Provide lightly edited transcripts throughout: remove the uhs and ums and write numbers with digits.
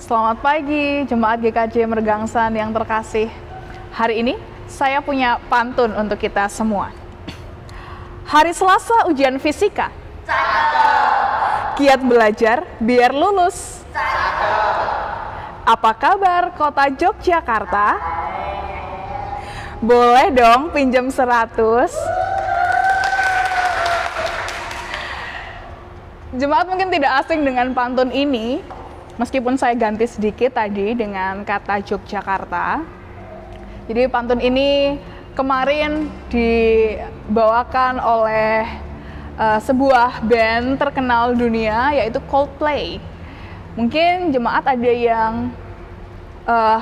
Selamat pagi, Jemaat GKJ Mergangsan yang terkasih. Hari ini saya punya pantun untuk kita semua. Hari Selasa ujian fisika. Giat belajar biar lulus. Apa kabar kota Yogyakarta? Boleh dong pinjam 100. Jemaat mungkin tidak asing dengan pantun ini, meskipun saya ganti sedikit tadi dengan kata Yogyakarta. Jadi pantun ini kemarin dibawakan oleh sebuah band terkenal dunia, yaitu Coldplay. Mungkin jemaat ada yang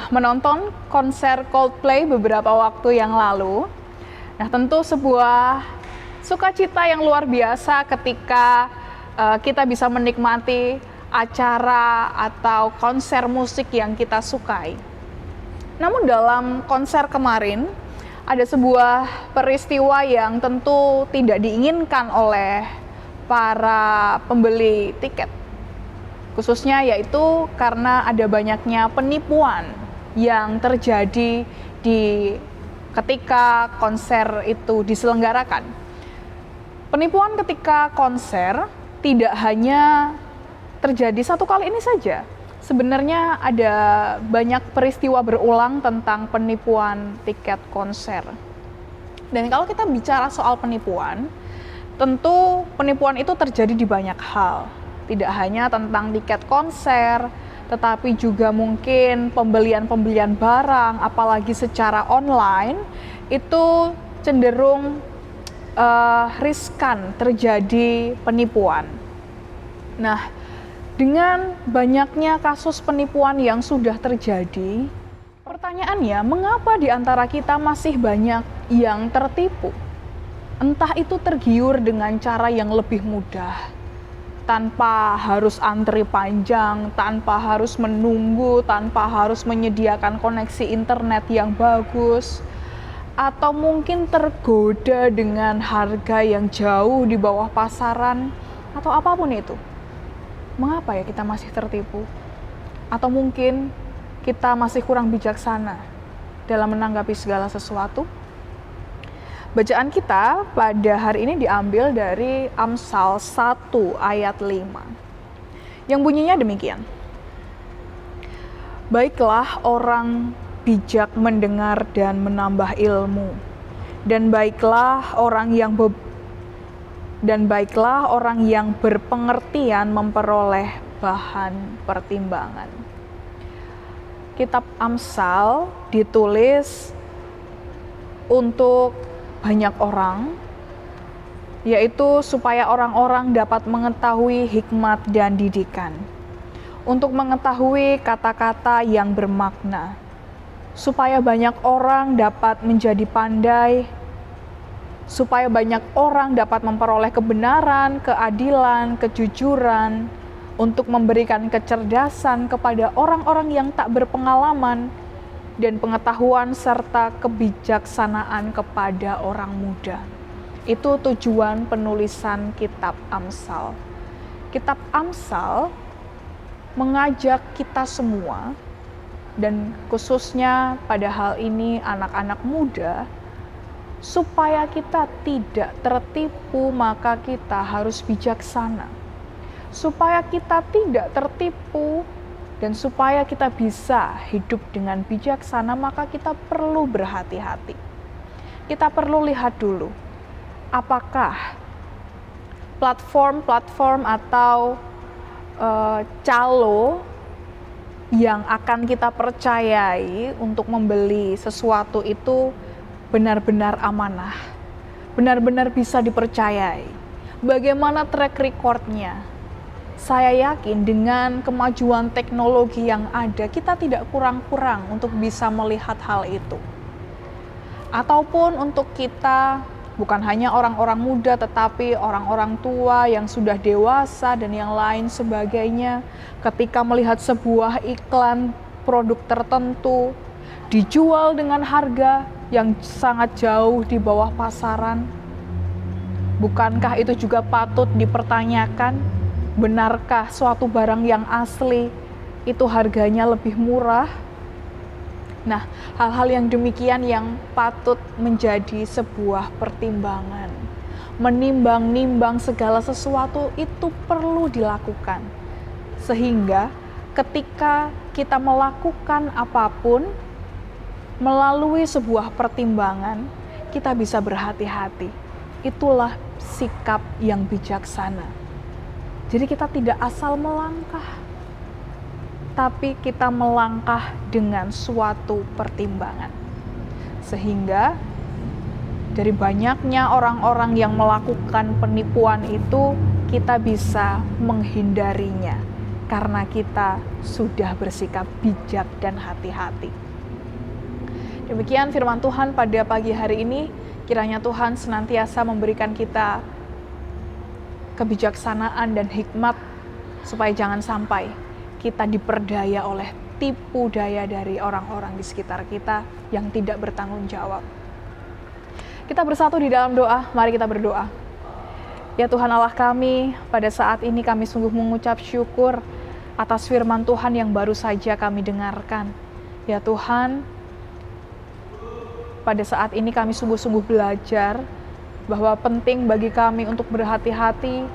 menonton konser Coldplay beberapa waktu yang lalu. Nah, tentu sebuah sukacita yang luar biasa ketika kita bisa menikmati acara atau konser musik yang kita sukai. Namun dalam konser kemarin ada sebuah peristiwa yang tentu tidak diinginkan oleh para pembeli tiket. Khususnya yaitu karena ada banyaknya penipuan yang terjadi ketika konser itu diselenggarakan. Penipuan ketika konser tidak hanya terjadi satu kali ini saja. Sebenarnya ada banyak peristiwa berulang tentang penipuan tiket konser. Dan kalau kita bicara soal penipuan, tentu penipuan itu terjadi di banyak hal. Tidak hanya tentang tiket konser, tetapi juga mungkin pembelian-pembelian barang, apalagi secara online, itu cenderung riskan terjadi penipuan. Nah, dengan banyaknya kasus penipuan yang sudah terjadi, pertanyaannya, mengapa di antara kita masih banyak yang tertipu? Entah itu tergiur dengan cara yang lebih mudah, tanpa harus antri panjang, tanpa harus menunggu, tanpa harus menyediakan koneksi internet yang bagus, atau mungkin tergoda dengan harga yang jauh di bawah pasaran, atau apapun itu. Mengapa ya kita masih tertipu? Atau mungkin kita masih kurang bijaksana dalam menanggapi segala sesuatu? Bacaan kita pada hari ini diambil dari Amsal 1 ayat 5. Yang bunyinya demikian. Baiklah orang bijak mendengar dan menambah ilmu, dan baiklah orang yang berpengertian memperoleh bahan pertimbangan. Kitab Amsal ditulis untuk banyak orang, yaitu supaya orang-orang dapat mengetahui hikmat dan didikan, untuk mengetahui kata-kata yang bermakna, supaya banyak orang dapat menjadi pandai, supaya banyak orang dapat memperoleh kebenaran, keadilan, kejujuran, untuk memberikan kecerdasan kepada orang-orang yang tak berpengalaman, dan pengetahuan serta kebijaksanaan kepada orang muda. Itu tujuan penulisan kitab Amsal. Kitab Amsal mengajak kita semua, dan khususnya pada hal ini anak-anak muda, supaya kita tidak tertipu, maka kita harus bijaksana. Supaya kita tidak tertipu dan supaya kita bisa hidup dengan bijaksana, maka kita perlu berhati-hati. Kita perlu lihat dulu, apakah platform-platform atau calo yang akan kita percayai untuk membeli sesuatu itu benar-benar amanah, benar-benar bisa dipercayai. Bagaimana track record-nya? Saya yakin dengan kemajuan teknologi yang ada, kita tidak kurang-kurang untuk bisa melihat hal itu. Ataupun untuk kita, bukan hanya orang-orang muda, tetapi orang-orang tua yang sudah dewasa dan yang lain sebagainya, ketika melihat sebuah iklan produk tertentu dijual dengan harga yang sangat jauh di bawah pasaran, bukankah itu juga patut dipertanyakan? Benarkah suatu barang yang asli itu harganya lebih murah. Nah, hal-hal yang demikian yang patut menjadi sebuah pertimbangan. Menimbang-nimbang segala sesuatu itu perlu dilakukan. Sehingga ketika kita melakukan apapun melalui sebuah pertimbangan, kita bisa berhati-hati. Itulah sikap yang bijaksana. Jadi kita tidak asal melangkah, tapi kita melangkah dengan suatu pertimbangan. Sehingga dari banyaknya orang-orang yang melakukan penipuan itu, kita bisa menghindarinya karena kita sudah bersikap bijak dan hati-hati. Demikian firman Tuhan pada pagi hari ini. Kiranya Tuhan senantiasa memberikan kita kebijaksanaan dan hikmat supaya jangan sampai kita diperdaya oleh tipu daya dari orang-orang di sekitar kita yang tidak bertanggung jawab. Kita bersatu di dalam doa, mari kita berdoa. Ya Tuhan Allah kami, pada saat ini kami sungguh mengucap syukur atas firman Tuhan yang baru saja kami dengarkan. Ya Tuhan, pada saat ini kami sungguh-sungguh belajar bahwa penting bagi kami untuk berhati-hati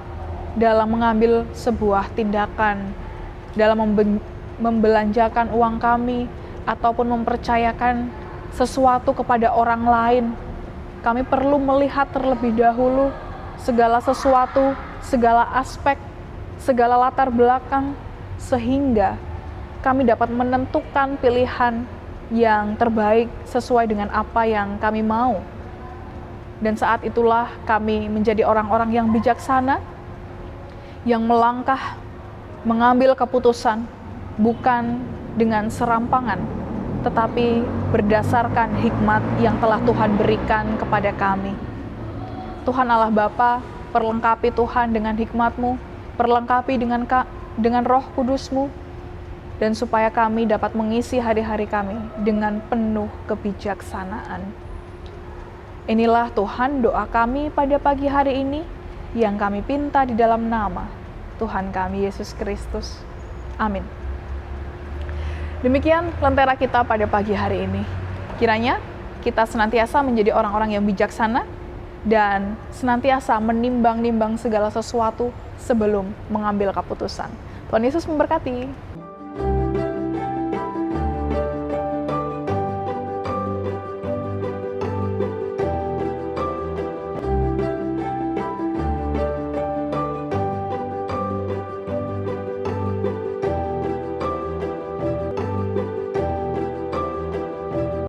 dalam mengambil sebuah tindakan, dalam membelanjakan uang kami, ataupun mempercayakan sesuatu kepada orang lain. Kami perlu melihat terlebih dahulu segala sesuatu, segala aspek, segala latar belakang, sehingga kami dapat menentukan pilihan yang terbaik sesuai dengan apa yang kami mau. Dan saat itulah kami menjadi orang-orang yang bijaksana, yang melangkah, mengambil keputusan, bukan dengan serampangan, tetapi berdasarkan hikmat yang telah Tuhan berikan kepada kami. Tuhan Allah Bapa, perlengkapi Tuhan dengan hikmat-Mu, perlengkapi dengan Roh Kudus-Mu, dan supaya kami dapat mengisi hari-hari kami dengan penuh kebijaksanaan. Inilah Tuhan doa kami pada pagi hari ini yang kami pinta di dalam nama Tuhan kami Yesus Kristus. Amin. Demikian lentera kita pada pagi hari ini. Kiranya kita senantiasa menjadi orang-orang yang bijaksana dan senantiasa menimbang-nimbang segala sesuatu sebelum mengambil keputusan. Tuhan Yesus memberkati.